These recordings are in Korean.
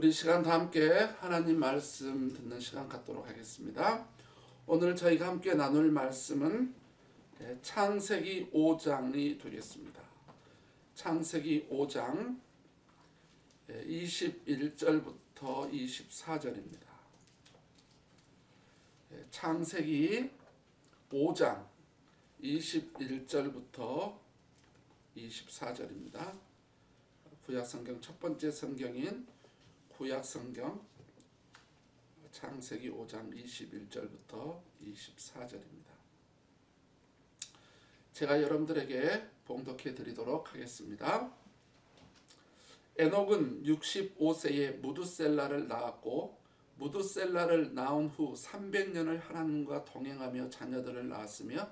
우리 시간 다 함께 하나님 말씀 듣는 시간 갖도록 하겠습니다. 오늘 저희가 함께 나눌 말씀은 창세기 5장이 되겠습니다. 창세기 5장 21절부터 24절입니다. 창세기 5장 21절부터 24절입니다. 구약성경 첫 번째 성경인 구약성경 창세기 5장 21절부터 24절입니다. 제가 여러분들에게 봉독해 드리도록 하겠습니다. 에녹은 65세에 무두셀라를 낳았고 무두셀라를 낳은 후 300년을 하나님과 동행하며 자녀들을 낳았으며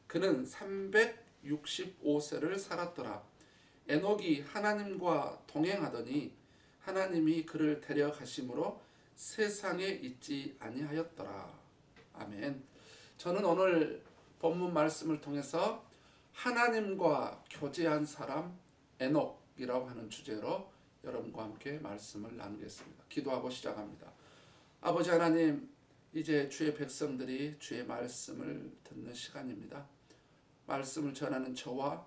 그는 365세를 살았더라. 에녹이 하나님과 동행하더니 하나님이 그를 데려가심으로 세상에 있지 아니하였더라. 아멘. 저는 오늘 본문 말씀을 통해서 하나님과 교제한 사람 에녹이라고 하는 주제로 여러분과 함께 말씀을 나누겠습니다. 기도하고 시작합니다. 아버지 하나님, 이제 주의 백성들이 주의 말씀을 듣는 시간입니다. 말씀을 전하는 저와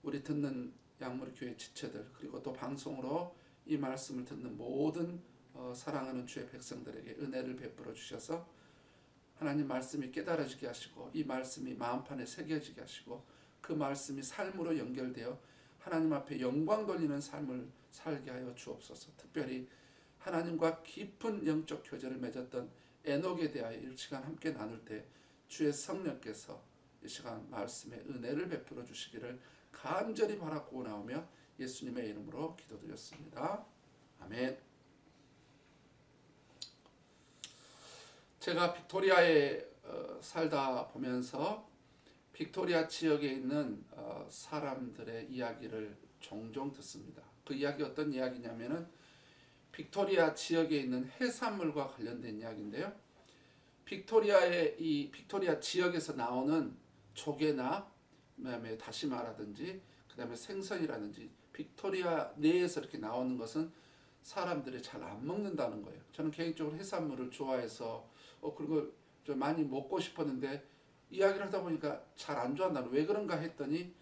우리 듣는 양무리교회 지체들, 그리고 또 방송으로 이 말씀을 듣는 모든 사랑하는 주의 백성들에게 은혜를 베풀어 주셔서 하나님 말씀이 깨달아지게 하시고 이 말씀이 마음판에 새겨지게 하시고 그 말씀이 삶으로 연결되어 하나님 앞에 영광 돌리는 삶을 살게 하여 주옵소서. 특별히 하나님과 깊은 영적 교제를 맺었던 에녹에 대하여 이 시간 함께 나눌 때 주의 성령께서 이 시간 말씀에 은혜를 베풀어 주시기를 간절히 바라고 나오며 예수님의 이름으로 기도드렸습니다. 아멘. 제가 빅토리아에 살다 보면서 빅토리아 지역에 있는 사람들의 이야기를 종종 듣습니다. 그 이야기 어떤 이야기냐면은 빅토리아 지역에 있는 해산물과 관련된 이야기인데요. 이 빅토리아 지역에서 나오는 조개나 그다음에 다시마라든지 그다음에 생선이라든지 빅토리아 내에서 이렇게 나오는 것은 사람들이 잘 안 먹는다는 거예요. 저는 개인적으로 해산물을 좋아해서 그리고 좀 많이 먹고 싶었는데 이야기를 하다 보니까 잘 안 좋아한다는, 왜 그런가 했더니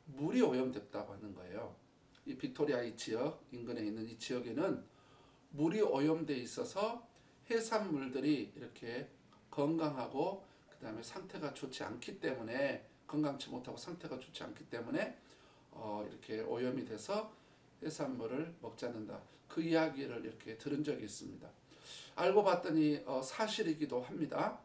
물이 오염됐다고 하는 거예요. 이 빅토리아 이 지역 인근에 있는 이 지역에는 물이 오염돼 있어서 해산물들이 이렇게 건강하고 그다음에 상태가 좋지 않기 때문에, 건강치 못하고 상태가 좋지 않기 때문에 이렇게 오염이 돼서 해산물을 먹지 않는다. 그 이야기를 이렇게 들은 적이 있습니다. 알고 봤더니 사실이기도 합니다.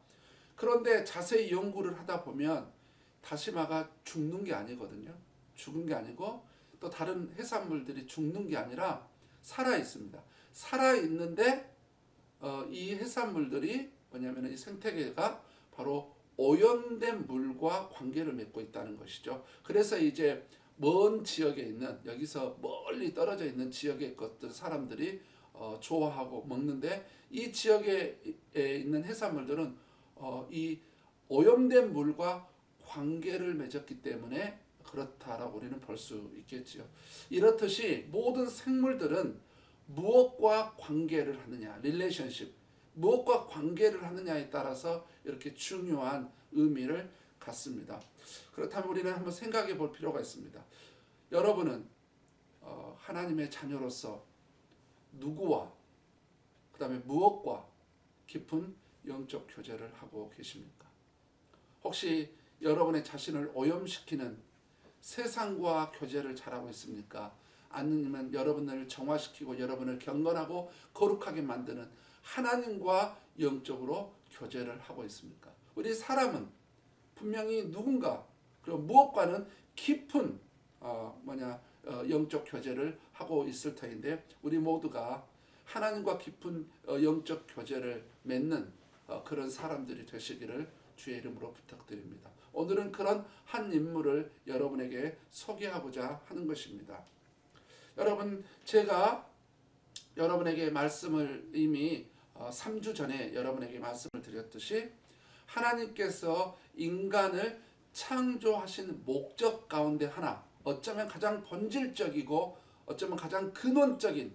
그런데 자세히 연구를 하다 보면 다시마가 죽는 게 아니거든요. 죽은 게 아니고 또 다른 해산물들이 죽는 게 아니라 살아 있습니다. 살아 있는데 이 해산물들이 뭐냐면 이 생태계가 바로 오염된 물과 관계를 맺고 있다는 것이죠. 그래서 이제 먼 지역에 있는, 여기서 멀리 떨어져 있는 지역에 있던 사람들이 좋아하고 먹는데, 이 지역에 있는 해산물들은 이 오염된 물과 관계를 맺었기 때문에 그렇다라고 우리는 볼 수 있겠지요. 이렇듯이 모든 생물들은 무엇과 관계를 하느냐, 릴레이션십, 무엇과 관계를 하느냐에 따라서 이렇게 중요한 의미를 갖습니다. 그렇다면 우리는 한번 생각해 볼 필요가 있습니다. 여러분은 하나님의 자녀로서 누구와 그 다음에 무엇과 깊은 영적 교제를 하고 계십니까? 혹시 여러분의 자신을 오염시키는 세상과 교제를 잘하고 있습니까? 아니면 여러분을 정화시키고 여러분을 경건하고 거룩하게 만드는 하나님과 영적으로 교제를 하고 있습니까? 우리 사람은 분명히 누군가 그리고 무엇과는 깊은 영적 교제를 하고 있을 터인데, 우리 모두가 하나님과 깊은 영적 교제를 맺는 그런 사람들이 되시기를 주의 이름으로 부탁드립니다. 오늘은 그런 한 인물을 여러분에게 소개하고자 하는 것입니다. 여러분, 제가 여러분에게 말씀을 이미 3주 전에 여러분에게 말씀을 드렸듯이 하나님께서 인간을 창조하신 목적 가운데 하나, 어쩌면 가장 본질적이고 어쩌면 가장 근원적인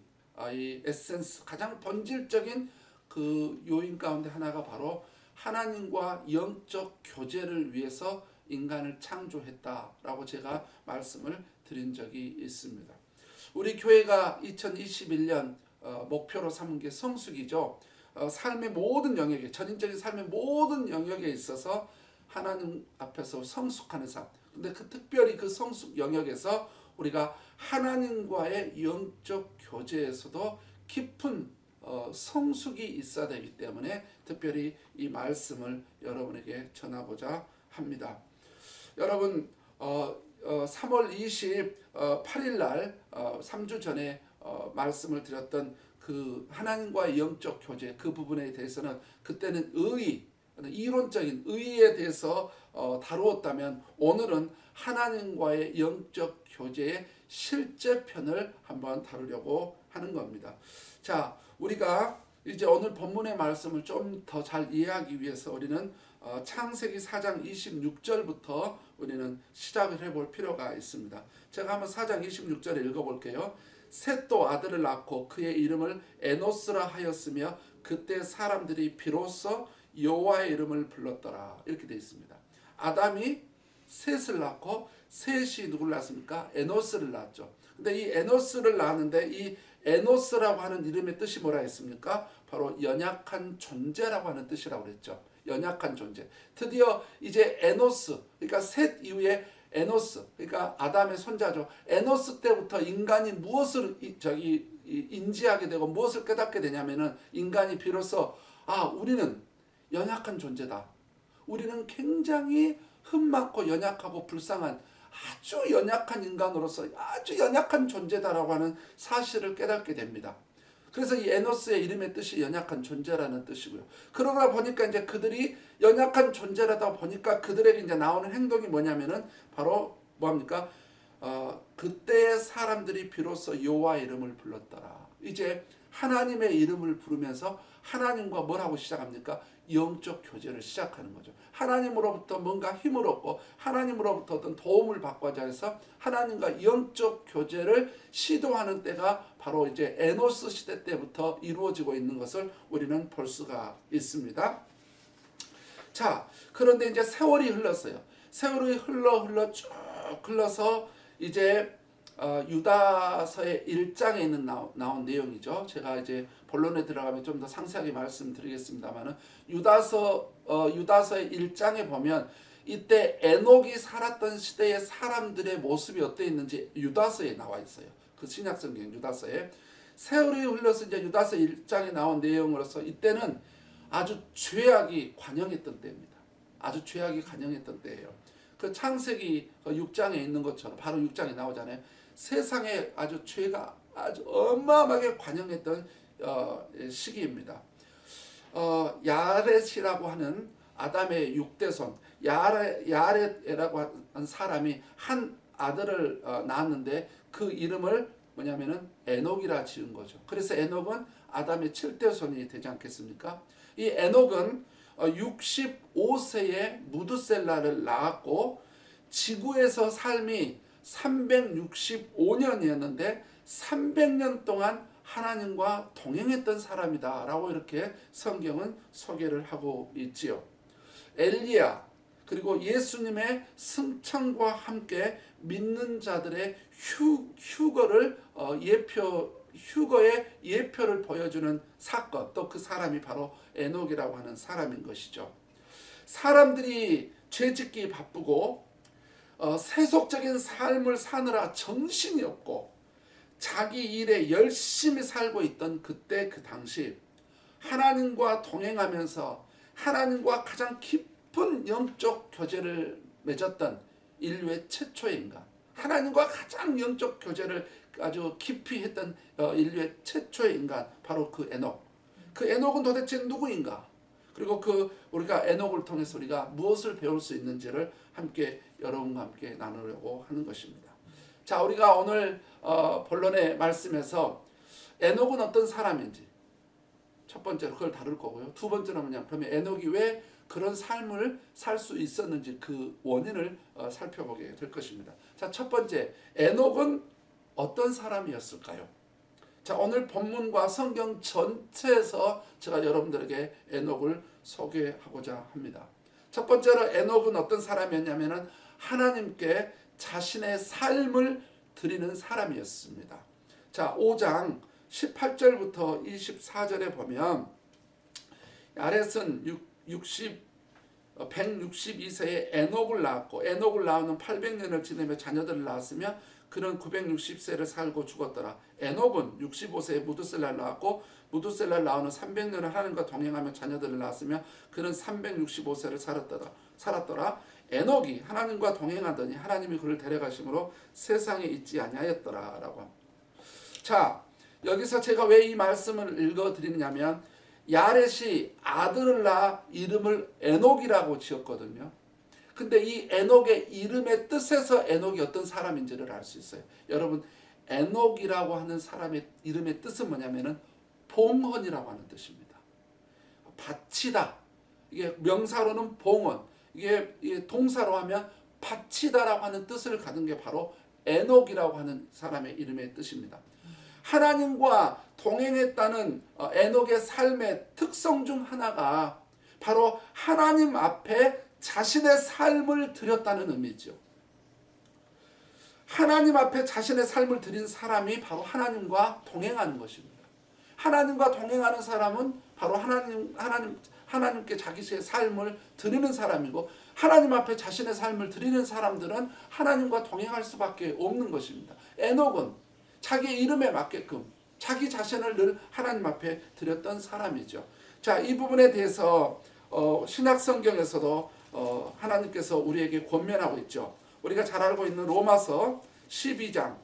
이 에센스, 가장 본질적인 그 요인 가운데 하나가 바로 하나님과 영적 교제를 위해서 인간을 창조했다라고 제가 말씀을 드린 적이 있습니다. 우리 교회가 2021년 목표로 삼은 게 성숙이죠. 삶의 모든 영역에, 전인적인 삶의 모든 영역에 있어서 하나님 앞에서 성숙하는 삶. 근데 특별히 그 성숙 영역에서 우리가 하나님과의 영적 교제에서도 깊은 성숙이 있어야 되기 때문에 특별히 이 말씀을 여러분에게 전하고자 합니다. 여러분 3월 28일 날 3주 전에 말씀을 드렸던 그 하나님과의 영적 교제 그 부분에 대해서는 그때는 이론적인 의에 대해서 다루었다면 오늘은 하나님과의 영적 교제의 실제편을 한번 다루려고 하는 겁니다. 자, 우리가 이제 오늘 본문의 말씀을 좀 더 잘 이해하기 위해서 우리는 창세기 4장 26절부터 우리는 시작을 해볼 필요가 있습니다. 제가 한번 4장 26절을 읽어볼게요. 셋도 아들을 낳고 그의 이름을 에노스라 하였으며 그때 사람들이 비로소 여호와의 이름을 불렀더라. 이렇게 되어 있습니다. 아담이 셋을 낳고 셋이 누구를 낳습니까? 에노스를 낳았죠. 근데 이 에노스를 낳았는데 이 에노스라고 하는 이름의 뜻이 뭐라 했습니까? 바로 연약한 존재라고 하는 뜻이라고 그랬죠. 연약한 존재. 드디어 이제 에노스, 그러니까 셋 이후에 에노스, 그러니까 아담의 손자죠. 에노스 때부터 인간이 무엇을 인지하게 되고 무엇을 깨닫게 되냐면은 인간이 비로소 우리는 연약한 존재다. 우리는 굉장히 흠많고 연약하고 불쌍한 아주 연약한 인간으로서 아주 연약한 존재다라고 하는 사실을 깨닫게 됩니다. 그래서 이 에노스의 이름의 뜻이 연약한 존재라는 뜻이고요. 그러다 보니까 이제 그들이 연약한 존재라다 보니까 그들에게 이제 나오는 행동이 뭐냐면은 바로 뭡니까? 그때 사람들이 비로소 여호와의 이름을 불렀더라. 이제 하나님의 이름을 부르면서 하나님과 뭘 하고 시작합니까? 영적 교제를 시작하는 거죠. 하나님으로부터 뭔가 힘을 얻고 하나님으로부터 어떤 도움을 받고자 해서 하나님과 영적 교제를 시도하는 때가 바로 이제 에노스 시대 때부터 이루어지고 있는 것을 우리는 볼 수가 있습니다. 자, 그런데 이제 세월이 흘렀어요. 세월이 흘러 쭉 흘러서 이제 유다서의 1장에 있는 나온 내용이죠. 제가 이제 본론에 들어가면 좀 더 상세하게 말씀드리겠습니다만은 유다서의 1장에 보면 이때 에녹이 살았던 시대의 사람들의 모습이 어떠 있는지 유다서에 나와 있어요. 그 신약성경 유다서에 세월이 흘러서 이제 유다서 1장에 나온 내용으로서 이때는 아주 죄악이 관영했던 때입니다. 아주 죄악이 관영했던 때예요. 그 창세기 6장에 있는 것처럼 바로 6장에 나오잖아요. 세상에 아주 죄가 아주 어마어마하게 관영했던 시기입니다. 야렛이라고 하는 아담의 6대손 야렛이라고 하는 사람이 한 아들을 낳았는데 그 이름을 뭐냐면은 에녹이라 지은 거죠. 그래서 에녹은 아담의 7대손이 되지 않겠습니까? 이 에녹은 65세에 무드셀라를 낳았고 지구에서 삶이 365년이었는데 300년 동안 하나님과 동행했던 사람이다 라고 이렇게 성경은 소개를 하고 있지요. 엘리야 그리고 예수님의 승천과 함께 믿는 자들의 휴거의 예표를 보여주는 사건, 또 그 사람이 바로 에녹이라고 하는 사람인 것이죠. 사람들이 죄짓기 바쁘고 세속적인 삶을 사느라 정신이 없고 자기 일에 열심히 살고 있던 그때 그 당시 하나님과 동행하면서 하나님과 가장 깊은 영적 교제를 맺었던 인류의 최초의 인간, 하나님과 가장 영적 교제를 아주 깊이 했던 인류의 최초의 인간, 바로 그 에녹. 그 에녹은 도대체 누구인가? 그리고 우리가 에녹을 통해서 우리가 무엇을 배울 수 있는지를 함께 여러분과 함께 나누려고 하는 것입니다. 자, 우리가 오늘 본론의 말씀에서 에녹은 어떤 사람인지 첫 번째로 그걸 다룰 거고요. 두 번째는 뭐냐? 그러면 에녹이 왜 그런 삶을 살 수 있었는지 그 원인을 살펴보게 될 것입니다. 자, 첫 번째, 에녹은 어떤 사람이었을까요? 자, 오늘 본문과 성경 전체에서 제가 여러분들에게 에녹을 소개하고자 합니다. 첫 번째로 에녹은 어떤 사람이었냐면은 하나님께 자신의 삶을 드리는 사람이었습니다. 자, 5장 18절부터 24절에 보면 야렛은 162세에 에녹을 낳았고 에녹을 낳은 800년을 지내며 자녀들을 낳았으며 그는 960세를 살고 죽었더라. 에녹은 65세에 무드셀라를 낳았고 무드셀라를 낳은 300년을 하나님과 동행하며 자녀들을 낳았으며 그는 365세를 살았더라. 에녹이 하나님과 동행하더니 하나님이 그를 데려가심으로 세상에 있지 아니하였더라 라고 합니다. 자, 여기서 제가 왜 이 말씀을 읽어드리냐면 야렛이 아들을 낳아 이름을 에녹이라고 지었거든요. 근데 이 에녹의 이름의 뜻에서 에녹이 어떤 사람인지를 알 수 있어요. 여러분, 에녹이라고 하는 사람의 이름의 뜻은 뭐냐면은 봉헌이라고 하는 뜻입니다. 바치다. 이게 명사로는 봉헌, 이게 동사로 하면 바치다라고 하는 뜻을 가진 게 바로 에녹이라고 하는 사람의 이름의 뜻입니다. 하나님과 동행했다는 에녹의 삶의 특성 중 하나가 바로 하나님 앞에 자신의 삶을 드렸다는 의미죠. 하나님 앞에 자신의 삶을 드린 사람이 바로 하나님과 동행하는 것입니다. 하나님과 동행하는 사람은 바로 하나님께 자기의 삶을 드리는 사람이고 하나님 앞에 자신의 삶을 드리는 사람들은 하나님과 동행할 수밖에 없는 것입니다. 에녹은 자기 이름에 맞게끔 자기 자신을 늘 하나님 앞에 드렸던 사람이죠. 자, 이 부분에 대해서 신약 성경에서도 하나님께서 우리에게 권면하고 있죠. 우리가 잘 알고 있는 로마서 12장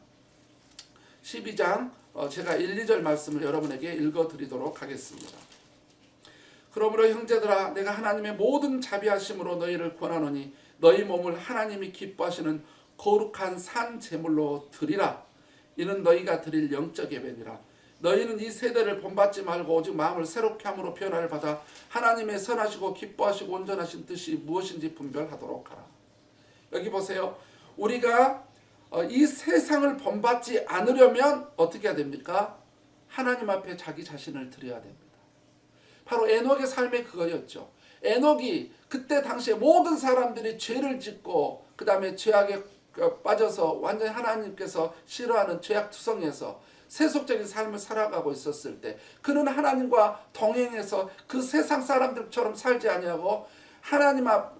제가 1, 2절 말씀을 여러분에게 읽어드리도록 하겠습니다. 그러므로 형제들아 내가 하나님의 모든 자비하심으로 너희를 권하노니 너희 몸을 하나님이 기뻐하시는 거룩한 산 제물로 드리라. 이는 너희가 드릴 영적 예배니라. 너희는 이 세대를 본받지 말고 오직 마음을 새롭게 함으로 변화를 받아 하나님의 선하시고 기뻐하시고 온전하신 뜻이 무엇인지 분별하도록 하라. 여기 보세요. 우리가 이 세상을 본받지 않으려면 어떻게 해야 됩니까? 하나님 앞에 자기 자신을 드려야 됩니다. 바로 에녹의 삶이 그거였죠. 에녹이 그때 당시에 모든 사람들이 죄를 짓고 그 다음에 죄악에 빠져서 완전히 하나님께서 싫어하는 죄악투성에서 세속적인 삶을 살아가고 있었을 때 그는 하나님과 동행해서 그 세상 사람들처럼 살지 아니하고 하나님과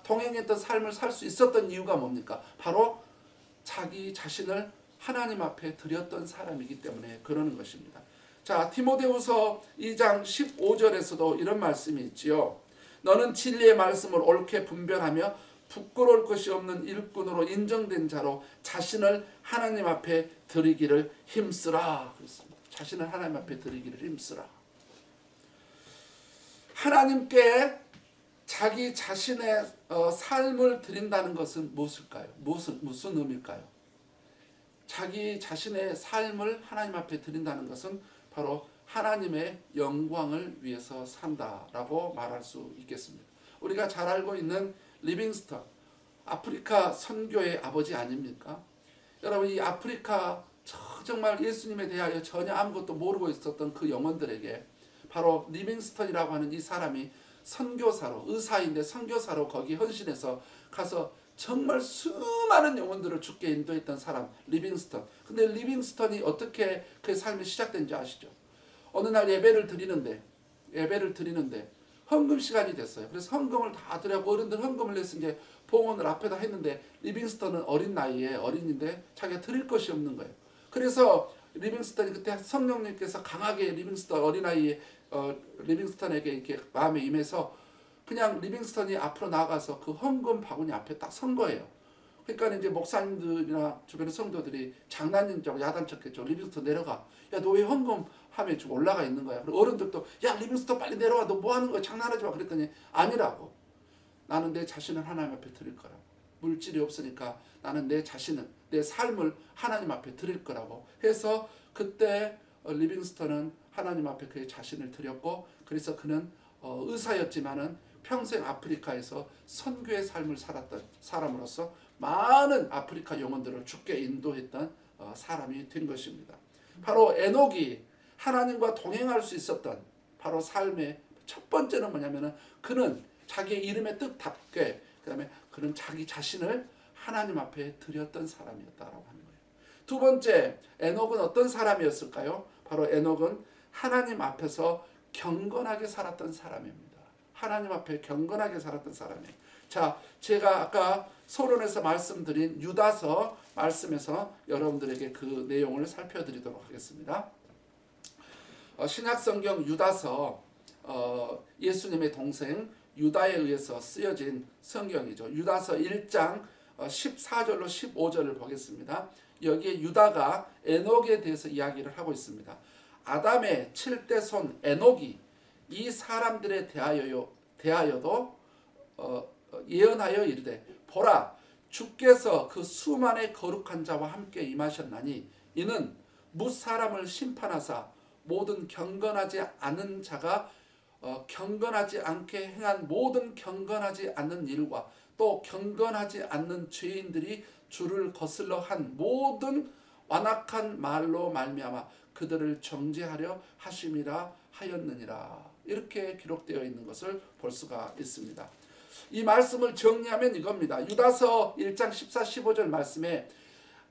동행했던 삶을 살 수 있었던 이유가 뭡니까? 바로 자기 자신을 하나님 앞에 드렸던 사람이기 때문에 그러는 것입니다. 자, 디모데후서 2장 15절에서도 이런 말씀이 있지요. 너는 진리의 말씀을 옳게 분별하며 부끄러울 것이 없는 일꾼으로 인정된 자로 자신을 하나님 앞에 드리기를 힘쓰라. 그렇습니다. 자신을 하나님 앞에 드리기를 힘쓰라. 하나님께 자기 자신의 삶을 드린다는 것은 무엇일까요? 무슨 의미일까요? 자기 자신의 삶을 하나님 앞에 드린다는 것은 바로 하나님의 영광을 위해서 산다라고 말할 수 있겠습니다. 우리가 잘 알고 있는 리빙스턴, 아프리카 선교의 아버지 아닙니까? 여러분, 이 아프리카 정말 예수님에 대하여 전혀 아무것도 모르고 있었던 그 영혼들에게 바로 리빙스턴이라고 하는 이 사람이 선교사로, 의사인데 선교사로 거기 헌신해서 가서 정말 수많은 영혼들을 죽게 인도했던 사람, 리빙스턴. 근데 리빙스턴이 어떻게 그의 삶이 시작된지 아시죠? 어느 날 예배를 드리는데 헌금 시간이 됐어요. 그래서 헌금을 다 드려고 어른들 헌금을 내서 이제 봉헌을 앞에다 했는데 리빙스턴은 어린 나이에 어린인데 자기가 드릴 것이 없는 거예요. 그래서 리빙스턴이 그때 성령님께서 강하게 리빙스턴 어린아이에 리빙스턴에게 이렇게 마음에 임해서 그냥 리빙스턴이 앞으로 나가서 그 헌금 바구니 앞에 딱 선 거예요. 그러니까 이제 목사님들이나 주변의 성도들이 장난인 척 야단쳤겠죠. 리빙스턴 내려가. 야, 너 왜 헌금 함에 지금 올라가 있는 거야? 그리고 어른들도 야, 리빙스턴 빨리 내려와. 너 뭐 하는 거야? 장난하지 마. 그랬더니 아니라고. 나는 내 자신을 하나님 앞에 드릴 거라고. 물질이 없으니까 나는 내 자신을, 내 삶을 하나님 앞에 드릴 거라고 해서 그때 리빙스턴은 하나님 앞에 그의 자신을 드렸고 그래서 그는 의사였지만은 평생 아프리카에서 선교의 삶을 살았던 사람으로서 많은 아프리카 영혼들을 죽게 인도했던 사람이 된 것입니다. 바로 에녹이 하나님과 동행할 수 있었던 바로 삶의 첫 번째는 뭐냐면은 그는 자기의 이름의 뜻답게 그다음에 그는 자기 자신을 하나님 앞에 드렸던 사람이었다라고 하는 거예요. 두 번째, 에녹은 어떤 사람이었을까요? 바로 에녹은 하나님 앞에서 경건하게 살았던 사람입니다. 하나님 앞에 경건하게 살았던 사람이에요. 자, 제가 아까 서론에서 말씀드린 유다서 말씀에서 여러분들에게 그 내용을 살펴드리도록 하겠습니다. 신약성경 유다서 예수님의 동생 유다에 의해서 쓰여진 성경이죠. 유다서 1장 14절로 15절을 보겠습니다. 여기에 유다가 에녹에 대해서 이야기를 하고 있습니다. 아담의 7대 손 에녹이 이 사람들에 대하여도 예언하여 이르되 보라 주께서 그 수만의 거룩한 자와 함께 임하셨나니 이는 무사람을 심판하사 모든 경건하지 않은 자가 경건하지 않게 행한 모든 경건하지 않는 일과 또 경건하지 않는 죄인들이 주를 거슬러 한 모든 완악한 말로 말미암아 그들을 정죄하려 하심이라 하였느니라. 이렇게 기록되어 있는 것을 볼 수가 있습니다. 이 말씀을 정리하면 이겁니다. 유다서 1장 14, 15절 말씀에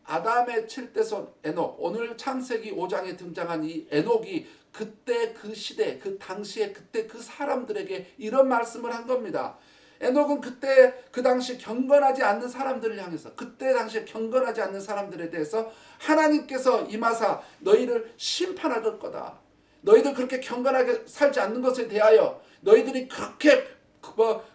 아담의 7대 손 에녹, 오늘 창세기 5장에 등장한 이 에녹이 그때 그 시대, 그 당시에 그때 그 사람들에게 이런 말씀을 한 겁니다. 에녹은 그때 그 당시 경건하지 않는 사람들을 향해서 그때 당시에 경건하지 않는 사람들에 대해서 하나님께서 임하사 너희를 심판할 거다. 너희들 그렇게 경건하게 살지 않는 것에 대하여 너희들이 그렇게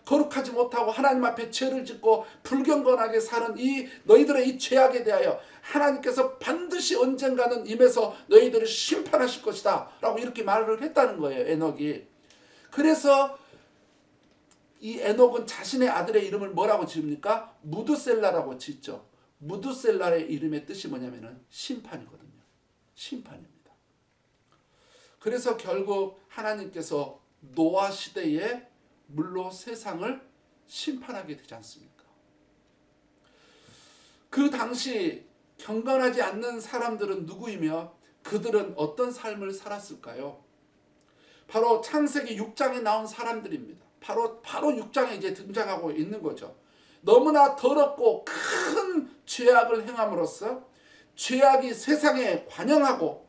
거룩하지 못하고 하나님 앞에 죄를 짓고 불경건하게 사는 이 너희들의 이 죄악에 대하여 하나님께서 반드시 언젠가는 임해서 너희들을 심판하실 것이다 라고 이렇게 말을 했다는 거예요. 에녹이. 그래서 이 에녹은 자신의 아들의 이름을 뭐라고 지읍니까? 무드셀라라고 짓죠. 무드셀라의 이름의 뜻이 뭐냐면은 심판이거든요. 심판입니다. 그래서 결국 하나님께서 노아 시대에 물로 세상을 심판하게 되지 않습니까? 그 당시 경건하지 않는 사람들은 누구이며 그들은 어떤 삶을 살았을까요? 바로 창세기 6장에 나온 사람들입니다. 바로 6장에 이제 등장하고 있는 거죠. 너무나 더럽고 큰 죄악을 행함으로써 죄악이 세상에 관영하고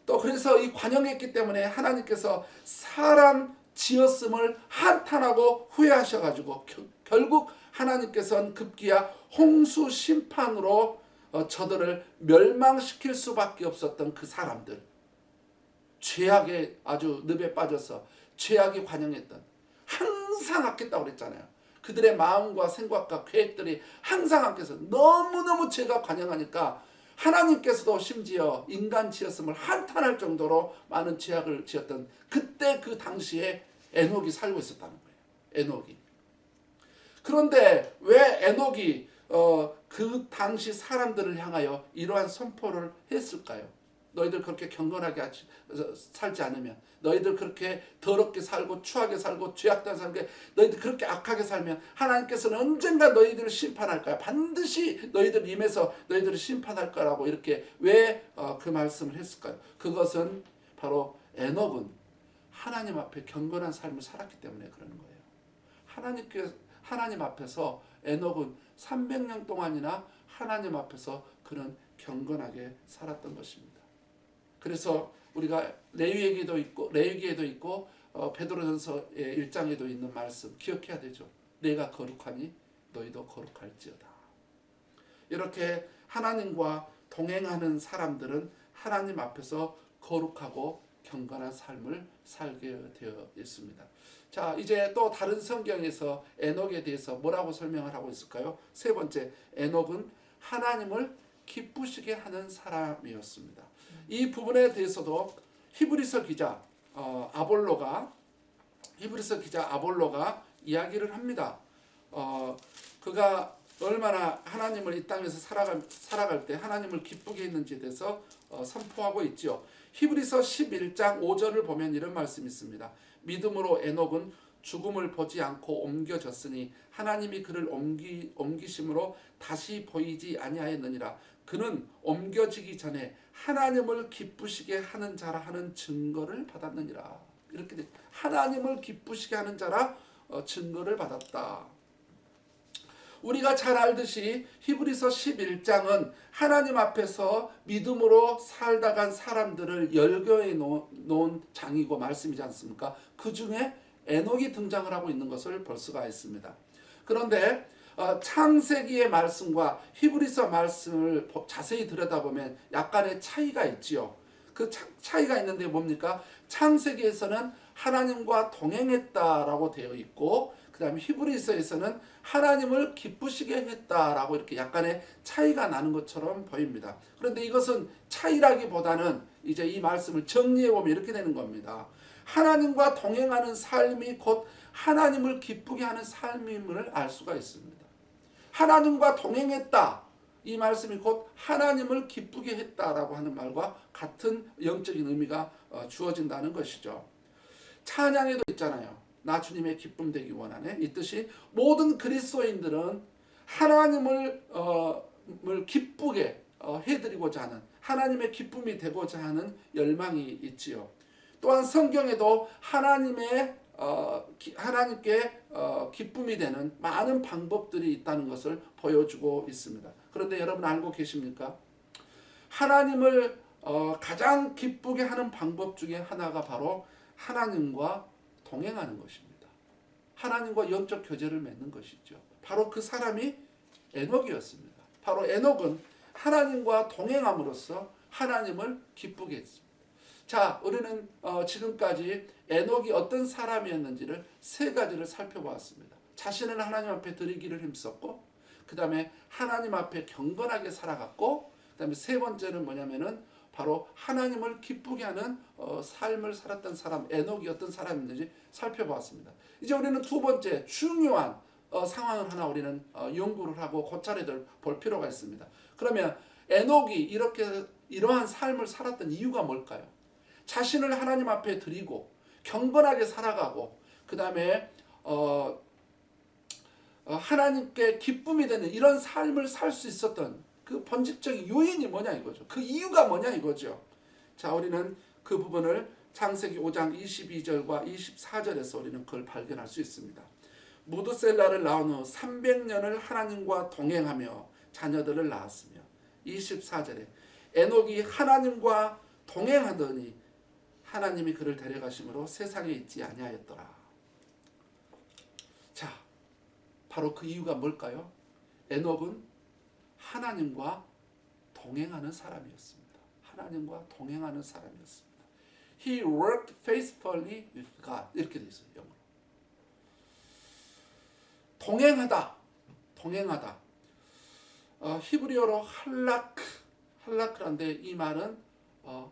또 그래서 이 관영했기 때문에 하나님께서 사람 지었음을 한탄하고 후회하셔가지고 결국 하나님께서는 급기야 홍수 심판으로 저들을 멸망시킬 수밖에 없었던 그 사람들, 죄악에 아주 늪에 빠져서 죄악이 관영했던, 항상 악했다고 그랬잖아요. 그들의 마음과 생각과 계획들이 항상 악해서 너무너무 죄가 관영하니까 하나님께서도 심지어 인간 지었음을 한탄할 정도로 많은 죄악을 지었던 그때 그 당시에 에녹이 살고 있었다는 거예요. 에녹이. 그런데 왜 에녹이 그 당시 사람들을 향하여 이러한 선포를 했을까요? 너희들 그렇게 경건하게 살지 않으면, 너희들 그렇게 더럽게 살고 추하게 살고 죄악된 살게, 너희들 그렇게 악하게 살면 하나님께서는 언젠가 너희들을 심판할 거야. 반드시 너희들 임해서 너희들을 심판할 거라고 이렇게 왜 그 말씀을 했을까요? 그것은 바로 에녹은 하나님 앞에 경건한 삶을 살았기 때문에 그러는 거예요. 하나님 앞에서 에녹은 300년 동안이나 하나님 앞에서 그는 경건하게 살았던 것입니다. 그래서 우리가 레위기에도 있고 베드로전서 1장에도 있는 말씀 기억해야 되죠. 내가 거룩하니 너희도 거룩할지어다. 이렇게 하나님과 동행하는 사람들은 하나님 앞에서 거룩하고 경건한 삶을 살게 되어 있습니다. 자, 이제 또 다른 성경에서 에녹에 대해서 뭐라고 설명을 하고 있을까요? 세 번째, 에녹은 하나님을 기쁘시게 하는 사람이었습니다. 이 부분에 대해서도 히브리서 기자 아볼로가 이야기를 합니다. 그가 얼마나 하나님을 이 땅에서 살아갈 때 하나님을 기쁘게 했는지에 대해서 선포하고 있죠. 히브리서 11장 5절을 보면 이런 말씀이 있습니다. 믿음으로 에녹은 죽음을 보지 않고 옮겨졌으니 하나님이 그를 옮기심으로 다시 보이지 아니하였느니라. 그는 옮겨지기 전에 하나님을 기쁘시게 하는 자라 하는 증거를 받았느니라. 이렇게 돼. 하나님을 기쁘시게 하는 자라 증거를 받았다. 우리가 잘 알듯이 히브리서 11장은 하나님 앞에서 믿음으로 살다 간 사람들을 열거해 놓은 장이고 말씀이지 않습니까? 그 중에 에녹이 등장을 하고 있는 것을 볼 수가 있습니다. 그런데 창세기의 말씀과 히브리서 말씀을 자세히 들여다보면 약간의 차이가 있지요. 그 차이가 있는데 뭡니까? 창세기에서는 하나님과 동행했다라고 되어 있고, 그 다음에 히브리서에서는 하나님을 기쁘시게 했다라고 이렇게 약간의 차이가 나는 것처럼 보입니다. 그런데 이것은 차이라기보다는 이제 이 말씀을 정리해보면 이렇게 되는 겁니다. 하나님과 동행하는 삶이 곧 하나님을 기쁘게 하는 삶임을 알 수가 있습니다. 하나님과 동행했다. 이 말씀이 곧 하나님을 기쁘게 했다라고 하는 말과 같은 영적인 의미가 주어진다는 것이죠. 찬양에도 있잖아요. 나 주님의 기쁨 되기 원하네. 이 뜻이 모든 그리스도인들은 하나님을 기쁘게 해드리고자 하는, 하나님의 기쁨이 되고자 하는 열망이 있지요. 또한 성경에도 하나님께 기쁨이 되는 많은 방법들이 있다는 것을 보여주고 있습니다. 그런데 여러분 알고 계십니까? 하나님을 가장 기쁘게 하는 방법 중에 하나가 바로 하나님과 동행하는 것입니다. 하나님과 영적 교제를 맺는 것이죠. 바로 그 사람이 에녹이었습니다. 바로 에녹은 하나님과 동행함으로써 하나님을 기쁘게 했습니다. 자, 우리는 지금까지 에녹이 어떤 사람이었는지를 세 가지를 살펴보았습니다. 자신을 하나님 앞에 드리기를 힘썼고, 그 다음에 하나님 앞에 경건하게 살아갔고, 그 다음에 세 번째는 뭐냐면은 바로 하나님을 기쁘게 하는 삶을 살았던 사람, 에녹이 어떤 사람인지 살펴보았습니다. 이제 우리는 두 번째 중요한 상황을 하나 우리는 연구를 하고 고찰해 볼 필요가 있습니다. 그러면 에녹이 이러한 삶을 살았던 이유가 뭘까요? 자신을 하나님 앞에 드리고 경건하게 살아가고, 그 다음에 하나님께 기쁨이 되는 이런 삶을 살 수 있었던 그 본질적인 요인이 뭐냐 이거죠. 그 이유가 뭐냐 이거죠. 자, 우리는 그 부분을 창세기 5장 22절과 24절에서 우리는 그걸 발견할 수 있습니다. 무드셀라를 낳은 후 300년을 하나님과 동행하며 자녀들을 낳았으며, 24절에 에녹이 하나님과 동행하더니 하나님이 그를 데려가심으로 세상에 있지 아니하였더라. 자, 바로 그 이유가 뭘까요? 에녹은 하나님과 동행하는 사람이었습니다. 하나님과 동행하는 사람이었습니다. He worked faithfully with God. 이렇게 돼 있어요, 영어로. 동행하다. 히브리어로 할라크란데 이 말은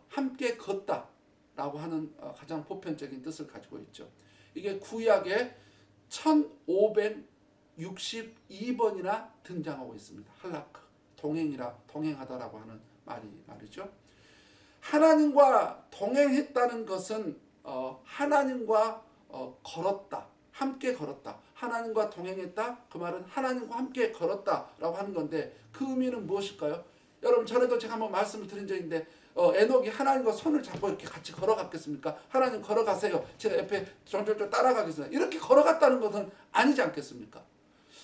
함께 걷다라고 하는 가장 보편적인 뜻을 가지고 있죠. 이게 구약에 1562번이나 등장하고 있습니다. 할라크, 동행하다라고 하는 말이죠. 하나님과 동행했다는 것은 하나님과 걸었다, 함께 걸었다. 하나님과 동행했다, 그 말은 하나님과 함께 걸었다라고 하는 건데, 그 의미는 무엇일까요? 여러분, 전에도 제가 한번 말씀을 드린 적인데 에녹이 하나님과 손을 잡고 이렇게 같이 걸어갔겠습니까? 하나님 걸어가세요, 제가 옆에 쫄쫄쫄 따라가겠습니다. 이렇게 걸어갔다는 것은 아니지 않겠습니까?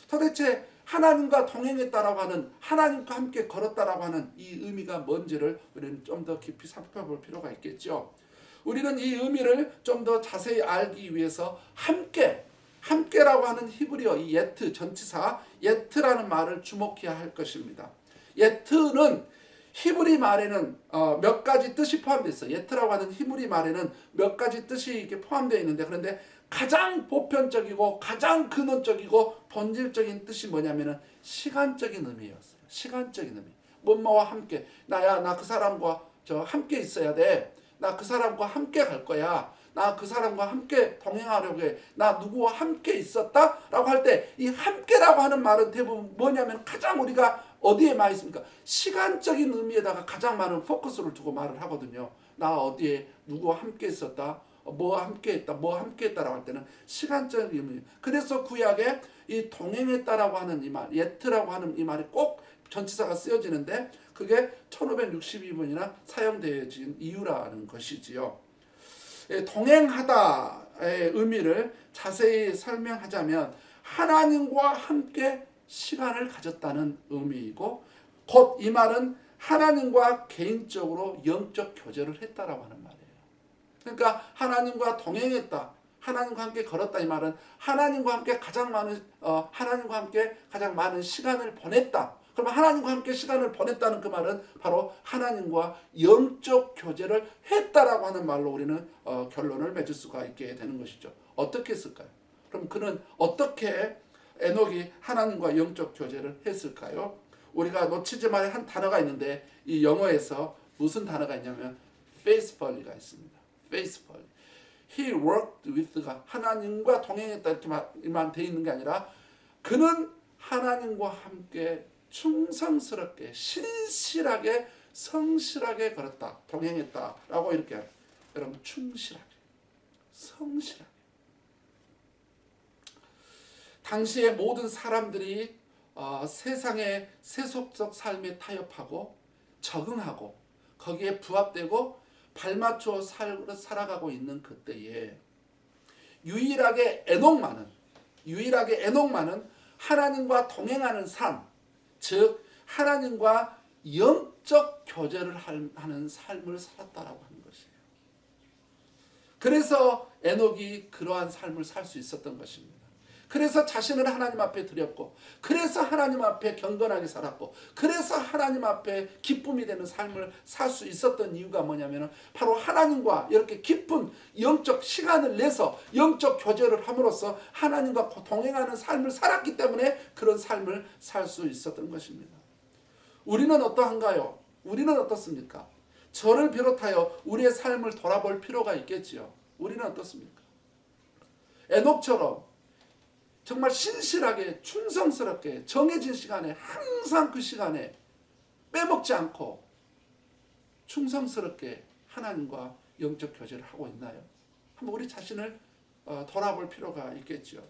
도대체 하나님과 동행했다라고 하는, 하나님과 함께 걸었다라고 하는 이 의미가 뭔지를 우리는 좀 더 깊이 살펴볼 필요가 있겠죠. 우리는 이 의미를 좀 더 자세히 알기 위해서 함께라고 하는 히브리어 이 예트, 전치사 예트라는 말을 주목해야 할 것입니다. 예트는 히브리 말에는 몇 가지 뜻이 포함되어 있어요. 예트라고 하는 히브리 말에는 몇 가지 뜻이 이렇게 포함되어 있는데, 그런데 가장 보편적이고 가장 근원적이고 본질적인 뜻이 뭐냐면은 시간적인 의미였어요. 시간적인 의미. 뭐뭐와 함께, 나 그 사람과 함께 있어야 돼. 나 그 사람과 함께 갈 거야. 나 그 사람과 함께 동행하려고 해. 나 누구와 함께 있었다? 라고 할 때 이 함께라고 하는 말은 대부분 뭐냐면 가장 우리가 어디에 많이 있습니까? 시간적인 의미에다가 가장 많은 포커스를 두고 말을 하거든요. 나 어디에 누구와 함께 있었다? 뭐 함께했다, 뭐 함께했다라고 할 때는 시간적 의미. 그래서 구약에 이 동행했다라고 하는 이 말, 예트라고 하는 이 말이 꼭 전치사가 쓰여지는데 그게 1562번이나 사용되어진 이유라는 것이지요. 동행하다의 의미를 자세히 설명하자면 하나님과 함께 시간을 가졌다는 의미이고 곧 이 말은 하나님과 개인적으로 영적 교제를 했다라고 하는 말이에요. 그러니까 하나님과 동행했다, 하나님과 함께 걸었다 이 말은 하나님과 함께 하나님과 함께 가장 많은 시간을 보냈다. 그러면 하나님과 함께 시간을 보냈다는 그 말은 바로 하나님과 영적 교제를 했다라고 하는 말로 우리는 결론을 맺을 수가 있게 되는 것이죠. 어떻게 했을까요? 그럼 그는 어떻게 에녹이 하나님과 영적 교제를 했을까요? 우리가 놓치지 말아야 한 단어가 있는데 이 영어에서 무슨 단어가 있냐면 faithfully가 있습니다. faithfully. He worked with가 하나님과 동행했다 이렇게만 돼 있는 게 아니라 그는 하나님과 함께 충성스럽게 신실하게 성실하게 걸었다 동행했다라고 이렇게 여러분 충실하게 성실하게 당시의 모든 사람들이 세상의 세속적 삶에 타협하고 적응하고 거기에 부합되고 발맞춰 살아가고 있는 그때에 유일하게 에녹만은 하나님과 동행하는 삶, 즉 하나님과 영적 교제를 하는 삶을 살았다라고 하는 것이에요. 그래서 에녹이 그러한 삶을 살 수 있었던 것입니다. 그래서 자신을 하나님 앞에 드렸고 그래서 하나님 앞에 경건하게 살았고 그래서 하나님 앞에 기쁨이 되는 삶을 살 수 있었던 이유가 뭐냐면 바로 하나님과 이렇게 깊은 영적 시간을 내서 영적 교제를 함으로써 하나님과 동행하는 삶을 살았기 때문에 그런 삶을 살 수 있었던 것입니다. 우리는 어떠한가요? 우리는 어떻습니까? 저를 비롯하여 우리의 삶을 돌아볼 필요가 있겠지요. 우리는 어떻습니까? 에녹처럼 정말 신실하게 충성스럽게 정해진 시간에 항상 그 시간에 빼먹지 않고 충성스럽게 하나님과 영적 교제를 하고 있나요? 한번 우리 자신을 돌아볼 필요가 있겠죠.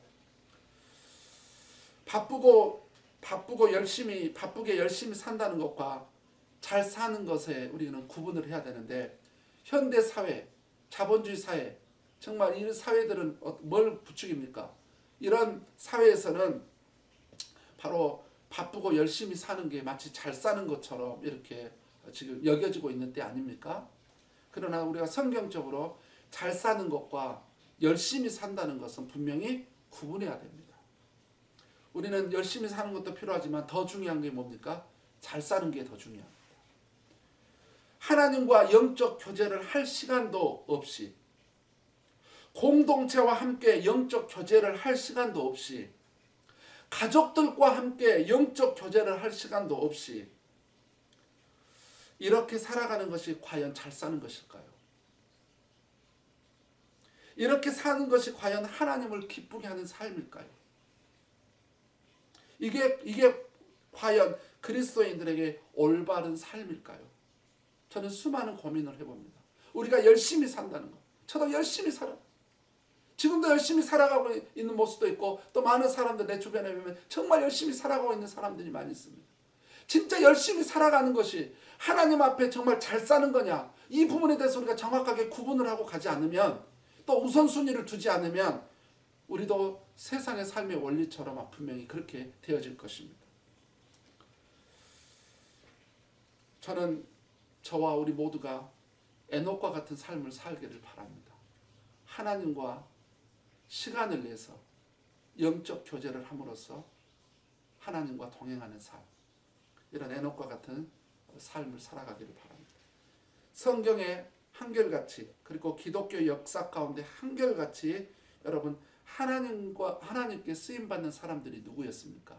바쁘게 열심히 산다는 것과 잘 사는 것에 우리는 구분을 해야 되는데 현대 사회, 자본주의 사회, 정말 이 사회들은 뭘 부추깁니까? 이런 사회에서는 바로 바쁘고 열심히 사는 게 마치 잘 사는 것처럼 이렇게 지금 여겨지고 있는 때 아닙니까? 그러나 우리가 성경적으로 잘 사는 것과 열심히 산다는 것은 분명히 구분해야 됩니다. 우리는 열심히 사는 것도 필요하지만 더 중요한 게 뭡니까? 잘 사는 게 더 중요합니다. 하나님과 영적 교제를 할 시간도 없이 공동체와 함께 영적 교제를 할 시간도 없이 가족들과 함께 영적 교제를 할 시간도 없이 이렇게 살아가는 것이 과연 잘 사는 것일까요? 이렇게 사는 것이 과연 하나님을 기쁘게 하는 삶일까요? 이게 과연 그리스도인들에게 올바른 삶일까요? 저는 수많은 고민을 해봅니다. 우리가 열심히 산다는 것. 저도 열심히 살아요. 지금도 열심히 살아가고 있는 모습도 있고 또 많은 사람들 내 주변에 보면 정말 열심히 살아가고 있는 사람들이 많이 있습니다. 진짜 열심히 살아가는 것이 하나님 앞에 정말 잘 사는 거냐 이 부분에 대해서 우리가 정확하게 구분을 하고 가지 않으면 또 우선순위를 두지 않으면 우리도 세상의 삶의 원리처럼 분명히 그렇게 되어질 것입니다. 저는 저와 우리 모두가 에녹과 같은 삶을 살기를 바랍니다. 하나님과 시간을 내서 영적 교제를 함으로써 하나님과 동행하는 삶, 이런 에녹과 같은 삶을 살아가기를 바랍니다. 성경에 한결같이 그리고 기독교 역사 가운데 한결같이 여러분 하나님께 쓰임받는 사람들이 누구였습니까?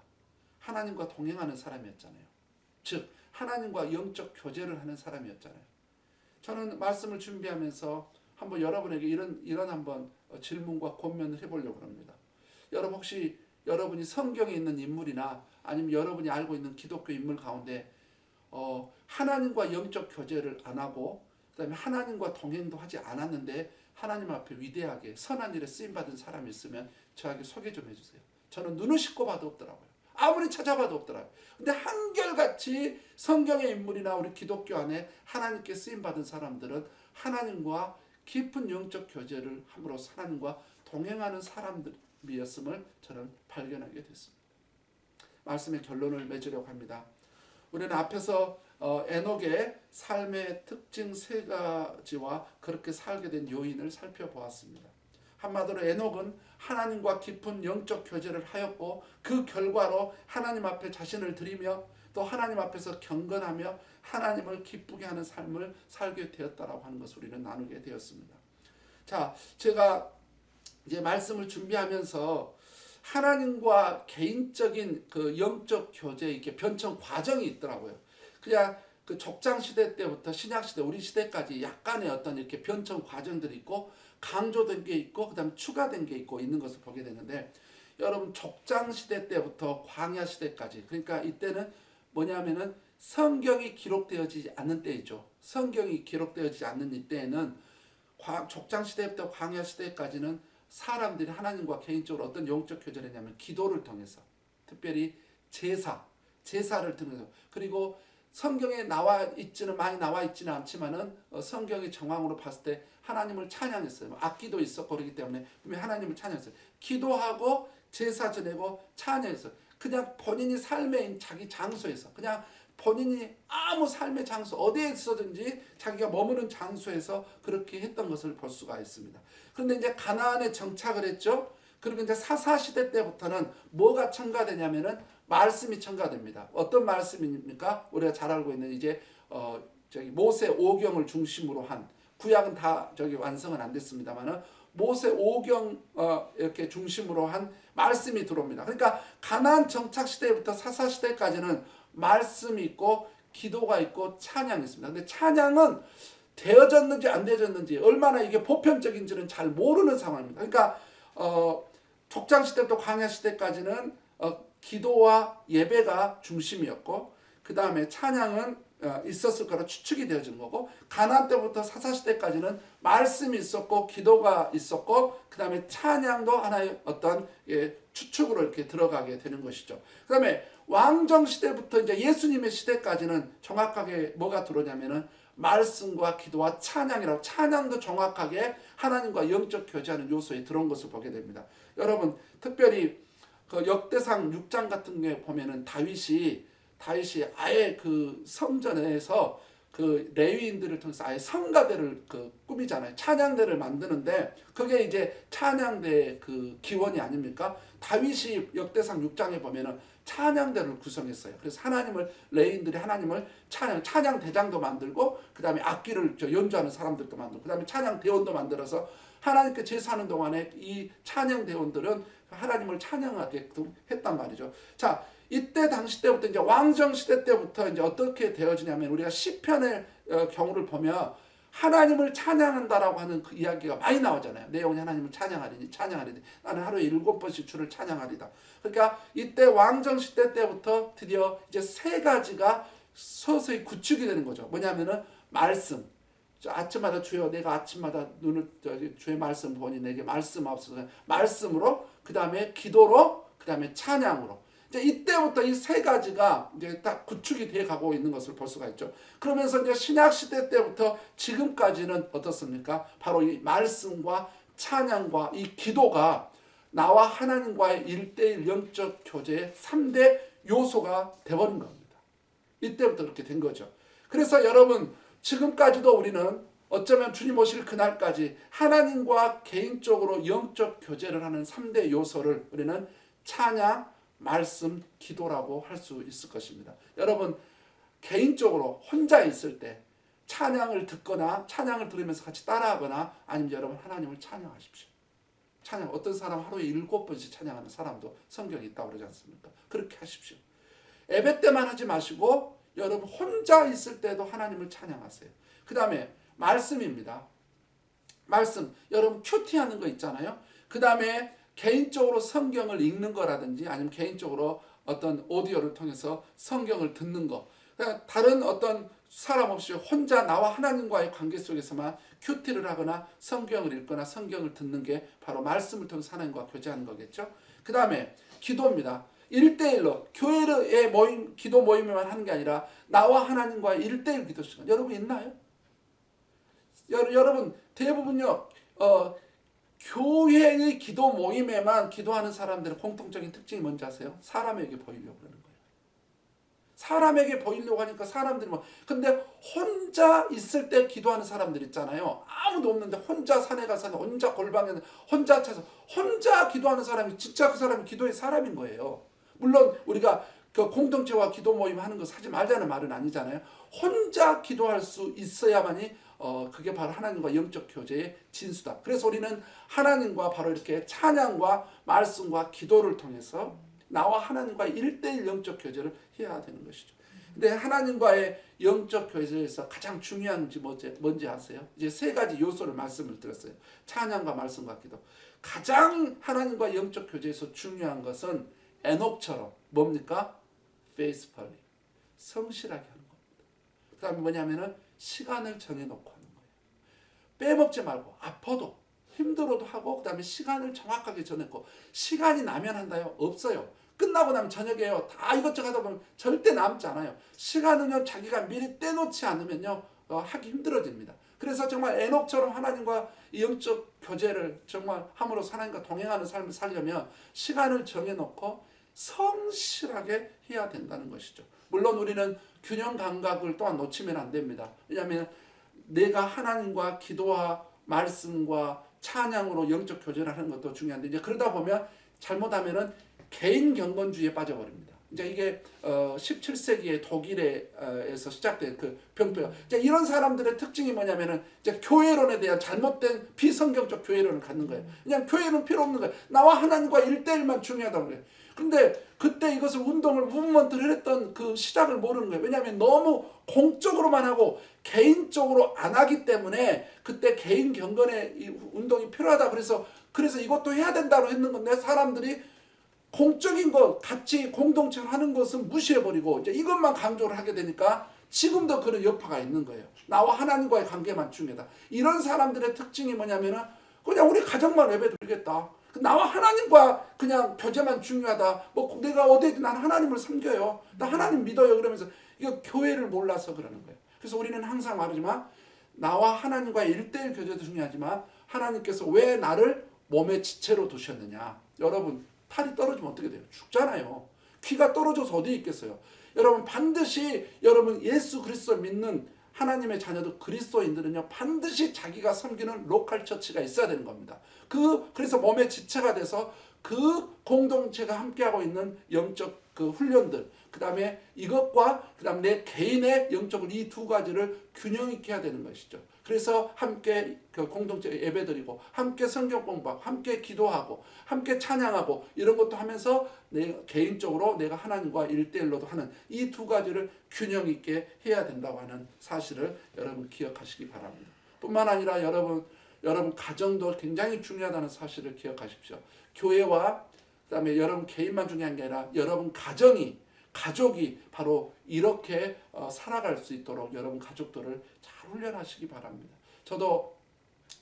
하나님과 동행하는 사람이었잖아요. 즉 하나님과 영적 교제를 하는 사람이었잖아요. 저는 말씀을 준비하면서 한번 여러분에게 이런 한번 질문과 권면을 해보려고 합니다. 여러분 혹시 여러분이 성경에 있는 인물이나 아니면 여러분이 알고 있는 기독교 인물 가운데 하나님과 영적 교제를 안 하고 그다음에 하나님과 동행도 하지 않았는데 하나님 앞에 위대하게 선한 일에 쓰임 받은 사람이 있으면 저에게 소개 좀 해주세요. 저는 눈을 씻고 봐도 없더라고요. 아무리 찾아봐도 없더라고요. 근데 한결같이 성경의 인물이나 우리 기독교 안에 하나님께 쓰임 받은 사람들은 하나님과 깊은 영적 교제를 함으로써 하나님과 동행하는 사람들이었음을 저는 발견하게 됐습니다. 말씀의 결론을 맺으려고 합니다. 우리는 앞에서 에녹의 삶의 특징 3가지와 그렇게 살게 된 요인을 살펴보았습니다. 한마디로 에녹은 하나님과 깊은 영적 교제를 하였고 그 결과로 하나님 앞에 자신을 드리며 또 하나님 앞에서 경건하며 하나님을 기쁘게 하는 삶을 살게 되었다라고 하는 것을 우리는 나누게 되었습니다. 자, 제가 이제 말씀을 준비하면서 하나님과 개인적인 그 영적 교제 이렇게 변천 과정이 있더라고요. 그냥 그 족장 시대 때부터 신약 시대, 우리 시대까지 약간의 어떤 이렇게 변천 과정들이 있고 강조된 게 있고 그다음 추가된 게 있고 있는 것을 보게 되는데, 여러분 족장 시대 때부터 광야 시대까지, 그러니까 이때는 뭐냐면은 성경이 기록되어지지 않는 때이죠. 성경이 기록되어지지 않는 이때에는 족장 시대부터 광야 시대까지는 사람들이 하나님과 개인적으로 어떤 영적 교제를 했냐면 기도를 통해서, 특별히 제사를 통해서, 그리고 성경에 많이 나와 있지는 않지만은 성경의 정황으로 봤을 때 하나님을 찬양했어요. 악기도 있었고 그렇기 때문에 하나님을 찬양했어요. 기도하고 제사 지내고 찬양했어요. 그냥 본인이 삶의 자기 장소에서, 그냥 본인이 아무 삶의 장소 어디에 있어든지 자기가 머무는 장소에서 그렇게 했던 것을 볼 수가 있습니다. 그런데 이제 가나안에 정착을 했죠. 그리고 이제 사사시대 때부터는 뭐가 첨가되냐면은 말씀이 첨가됩니다. 어떤 말씀입니까? 우리가 잘 알고 있는 이제 모세 오경을 중심으로 한, 구약은 다 완성은 안 됐습니다만은 모세 오경 이렇게 중심으로 한 말씀이 들어옵니다. 그러니까 가나안 정착 시대부터 사사 시대까지는 말씀이 있고 기도가 있고 찬양이 있습니다. 근데 찬양은 되어졌는지 안 되어졌는지 얼마나 이게 보편적인지는 잘 모르는 상황입니다. 그러니까 족장 시대부터 광야 시대까지는 기도와 예배가 중심이었고 그 다음에 찬양은 있었을 거라 추측이 되어진 거고, 가나안 때부터 사사시대까지는 말씀이 있었고 기도가 있었고 그 다음에 찬양도 하나의 어떤 추측으로 이렇게 들어가게 되는 것이죠. 그 다음에 왕정시대부터 이제 예수님의 시대까지는 정확하게 뭐가 들어오냐면은 말씀과 기도와 찬양이라고, 찬양도 정확하게 하나님과 영적 교제하는 요소에 들어온 것을 보게 됩니다. 여러분 특별히 그 역대상 6장 같은 경우에 보면은 다윗이 아예 그 성전에서 그 레위인들을 통해서 아예 성가대를 꾸미잖아요. 찬양대를 만드는데 그게 이제 찬양대 그 기원이 아닙니까? 다윗이 역대상 6장에 보면은 찬양대를 구성했어요. 그래서 레위인들이 하나님을 찬양 대장도 만들고 그 다음에 악기를 연주하는 사람들도 만들고 그 다음에 찬양 대원도 만들어서 하나님께 제사하는 동안에 이 찬양 대원들은 하나님을 찬양하게끔 했단 말이죠. 자, 이때 당시 때부터 이제 왕정 시대 때부터 이제 어떻게 되어지냐면 우리가 시편의 경우를 보면 하나님을 찬양한다라고 하는 그 이야기가 많이 나오잖아요. 내 영혼이 하나님을 찬양하리니 나는 하루에 7번씩 주를 찬양하리다. 그러니까 이때 왕정 시대 때부터 드디어 이제 3가지가 서서히 구축이 되는 거죠. 뭐냐면은 말씀. 아침마다 주여 내가 아침마다 주의 말씀 보니 내게 말씀하옵소서. 말씀으로, 그 다음에 기도로, 그 다음에 찬양으로. 이제 이때부터 이 3가지가 이제 딱 구축이 돼 가고 있는 것을 볼 수가 있죠. 그러면서 이제 신약 시대 때부터 지금까지는 어떻습니까? 바로 이 말씀과 찬양과 이 기도가 나와 하나님과의 1:1 영적 교제의 3대 요소가 되어버린 겁니다. 이때부터 그렇게 된 거죠. 그래서 여러분 지금까지도 우리는 어쩌면 주님 오실 그날까지 하나님과 개인적으로 영적 교제를 하는 3대 요소를 우리는 찬양, 말씀, 기도라고 할 수 있을 것입니다. 여러분 개인적으로 혼자 있을 때 찬양을 듣거나 찬양을 들으면서 같이 따라하거나 아니면 여러분 하나님을 찬양하십시오. 찬양, 어떤 사람 하루에 7번씩 찬양하는 사람도 성경에 있다고 그러지 않습니까? 그렇게 하십시오. 예배 때만 하지 마시고 여러분 혼자 있을 때도 하나님을 찬양하세요. 그 다음에 말씀입니다. 말씀, 여러분 큐티하는 거 있잖아요. 그 다음에 개인적으로 성경을 읽는 거라든지 아니면 개인적으로 어떤 오디오를 통해서 성경을 듣는 거, 다른 어떤 사람 없이 혼자 나와 하나님과의 관계 속에서만 큐티를 하거나 성경을 읽거나 성경을 듣는 게 바로 말씀을 통해서 하나님과 교제하는 거겠죠. 그 다음에 기도입니다. 1대1로 교회의 모임, 기도 모임에만 하는 게 아니라 나와 하나님과의 1대1 기도 시간 여러분 있나요? 여러분 대부분요 교회의 기도 모임에만 기도하는 사람들의 공통적인 특징이 뭔지 아세요? 사람에게 보이려고 하는 거예요. 사람에게 보이려고 하니까 사람들이 근데 혼자 있을 때 기도하는 사람들 있잖아요. 아무도 없는데 혼자 산에 가서 혼자 골방에 혼자 차서 혼자 기도하는 사람이 진짜 그 사람이 기도의 사람인 거예요. 물론 우리가 그 공동체와 기도 모임 하는 거 하지 말자는 말은 아니잖아요. 혼자 기도할 수 있어야만이 그게 바로 하나님과 영적 교제의 진수다. 그래서 우리는 하나님과 바로 이렇게 찬양과 말씀과 기도를 통해서 나와 하나님과의 1대1 영적 교제를 해야 되는 것이죠. 근데 하나님과의 영적 교제에서 가장 중요한 게 뭔지 아세요? 이제 세 가지 요소를 말씀을 드렸어요. 찬양과 말씀과 기도. 가장 하나님과 영적 교제에서 중요한 것은 에녹처럼 뭡니까? faithfully. 성실하게 하는 겁니다. 그 다음에 뭐냐면은 시간을 정해놓고 하는 거예요. 빼먹지 말고 아파도 힘들어도 하고 그 다음에 시간을 정확하게 정해놓고 시간이 나면 한다요? 없어요. 끝나고 나면 저녁에요. 다 이것저것 하다 보면 절대 남지 않아요. 시간은요 자기가 미리 떼놓지 않으면요 하기 힘들어집니다. 그래서 정말 에녹처럼 하나님과 영적 교제를 정말 함으로써 하나님과 동행하는 삶을 살려면 시간을 정해놓고 성실하게 해야 된다는 것이죠. 물론 우리는 균형 감각을 또한 놓치면 안 됩니다. 왜냐하면 내가 하나님과 기도와 말씀과 찬양으로 영적 교제를 하는 것도 중요한데 이제 그러다 보면 잘못하면은 개인 경건주의에 빠져버립니다. 이제 이게 17세기의 독일에서 시작된 그 병폐가 이제 이런 사람들의 특징이 뭐냐면은 이제 교회론에 대한 잘못된 비성경적 교회론을 갖는 거예요. 그냥 교회는 필요 없는 거예요. 나와 하나님과 1대1만 중요하다는 거예요. 근데 그때 이것을 운동을 무브먼트를 했던 그 시작을 모르는 거예요. 왜냐하면 너무 공적으로만 하고 개인적으로 안 하기 때문에 그때 개인 경건의 이 운동이 필요하다. 그래서 이것도 해야 된다고 했는 건데 사람들이 공적인 것 같이 공동체를 하는 것은 무시해버리고 이제 이것만 강조를 하게 되니까 지금도 그런 여파가 있는 거예요. 나와 하나님과의 관계만 중요하다. 이런 사람들의 특징이 뭐냐면은 그냥 우리 가정만 예배드리겠다. 나와 하나님과 그냥 교제만 중요하다. 뭐 내가 어디든 난 하나님을 섬겨요. 나 하나님 믿어요. 그러면서 이거 교회를 몰라서 그러는 거예요. 그래서 우리는 항상 말하지만 나와 하나님과의 1대1 교제도 중요하지만 하나님께서 왜 나를 몸의 지체로 두셨느냐. 여러분 팔이 떨어지면 어떻게 돼요? 죽잖아요. 귀가 떨어져서 어디 있겠어요? 여러분 반드시 여러분 예수 그리스도 믿는 하나님의 자녀들 그리스도인들은요 반드시 자기가 섬기는 로컬 처치가 있어야 되는 겁니다. 그래서 몸의 지체가 돼서 그 공동체가 함께하고 있는 영적 그 훈련들 그 다음에 이것과 그 다음 내 개인의 영적을 이 두 가지를 균형 있게 해야 되는 것이죠. 그래서 함께 그 공동체 예배드리고 함께 성경 공부하고 함께 기도하고 함께 찬양하고 이런 것도 하면서 내 개인적으로 내가 하나님과 1대1로도 하는 이 두 가지를 균형 있게 해야 된다고 하는 사실을 여러분 기억하시기 바랍니다. 뿐만 아니라 여러분 가정도 굉장히 중요하다는 사실을 기억하십시오. 교회와 그다음에 여러분 개인만 중요한 게 아니라 여러분 가족이 바로 이렇게 살아갈 수 있도록 여러분 가족들을 잘 훈련하시기 바랍니다. 저도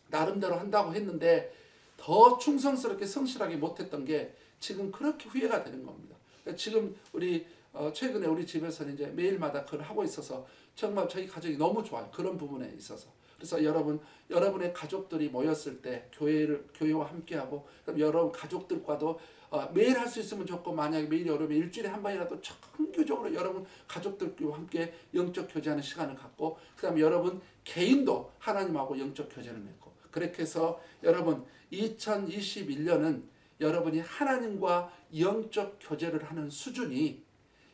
나름대로 한다고 했는데 더 충성스럽게 성실하게 못했던 게 지금 그렇게 후회가 되는 겁니다. 지금 우리 최근에 우리 집에서는 이제 매일마다 그걸 하고 있어서 정말 저희 가족이 너무 좋아요. 그런 부분에 있어서. 그래서 여러분의 가족들이 모였을 때 교회와 함께하고 그다음 여러분 가족들과도 매일 할 수 있으면 좋고 만약에 매일 여러분 일주일에 한 번이라도 정규적으로 여러분 가족들과 함께 영적 교제하는 시간을 갖고 그다음에 여러분 개인도 하나님하고 영적 교제를 맺고 그렇게 해서 여러분 2021년은 여러분이 하나님과 영적 교제를 하는 수준이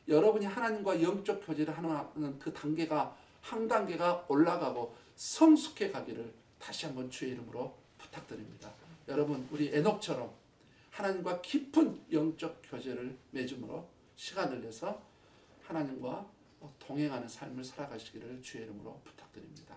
여러분이 하나님과 영적 교제를 하는 그 단계가 한 단계가 올라가고 성숙해 가기를 다시 한번 주의 이름으로 부탁드립니다. 여러분 우리 에녹처럼 하나님과 깊은 영적 교제를 맺음으로 시간을 내서 하나님과 동행하는 삶을 살아가시기를 주의 이름으로 부탁드립니다.